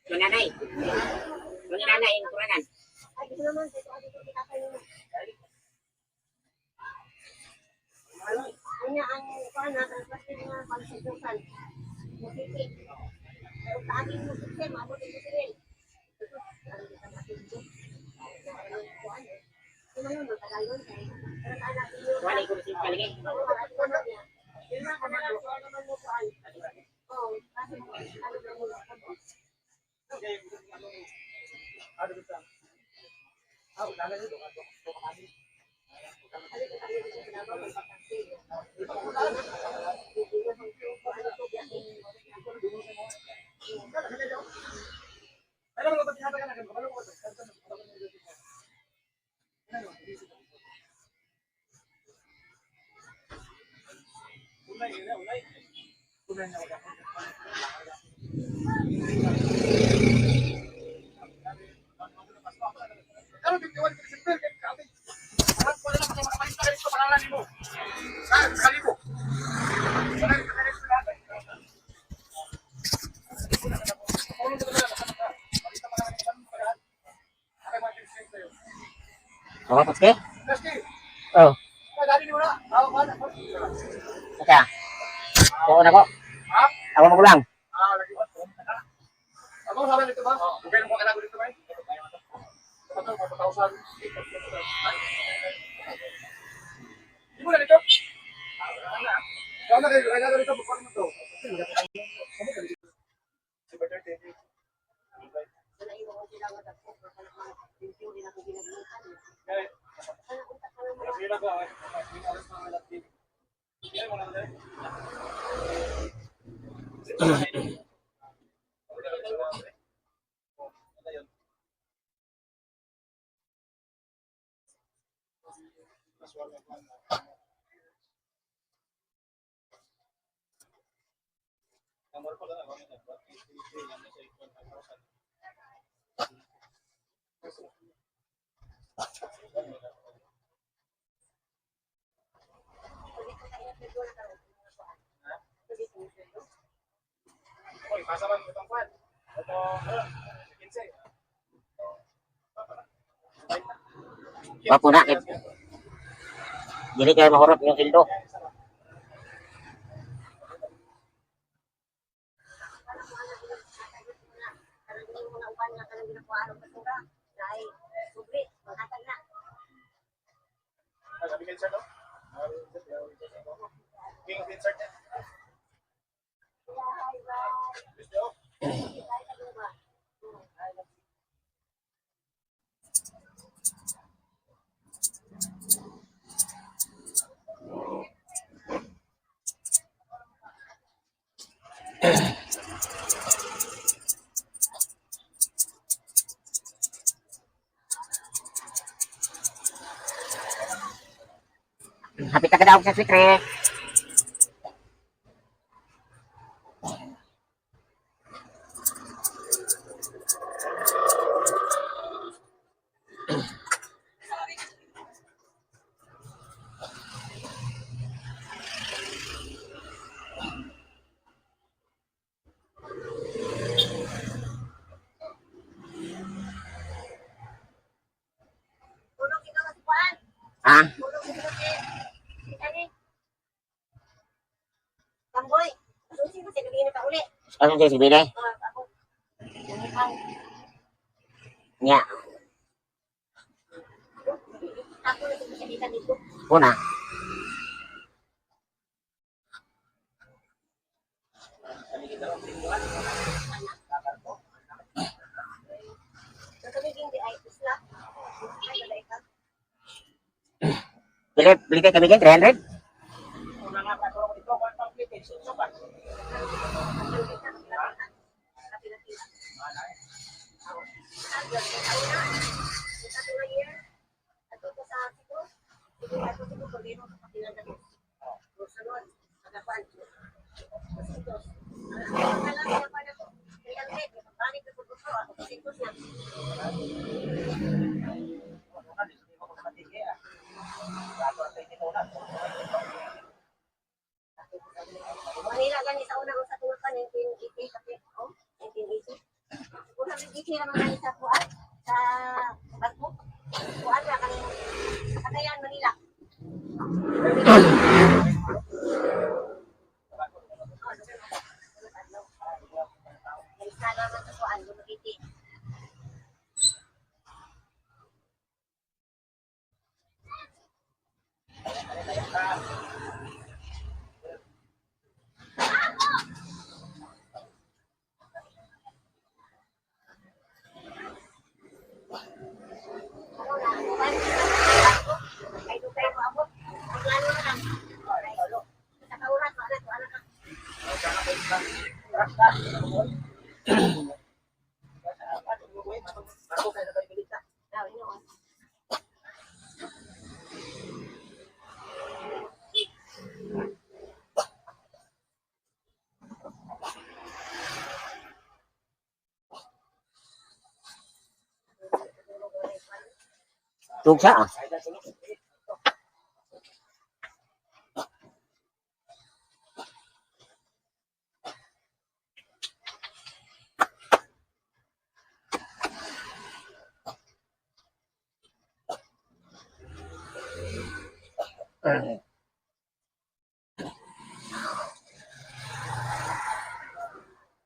Nanay. Nanay yung kuranan. Kanya ang pana ang plastic nga pagsusukan. Musitik. Pero tagi mo system, amo din siril. Wala ko si kalingi. Oh, paske? Oh. Teka. Oo na ko. Ako mo lang. Ako sabi nito ba? Bugay mo kailangan dito ba? Ibu na dito. Ano kayo? Kailangan dito po mo to. Pasaman itong kwan. Ito, Wapo na. Dili kayo mahurot yung sildo. Hapit ka daw sa secret. Ah? Kamboy. Susi mo sinabihin pa uli. Ano siya sabihin? Ako. Nya. Ako na sinabihan dito. Una. Bili kayo kami dyan, 300? Manila gani sa una sa tuwa pa 1980 kasi oh 1980. Una gigi naman gani sa kuan sa Basmo. Kuan ra kani sa Cagayan Manila. Sana man sa kuan lumiti. Tugsa ah.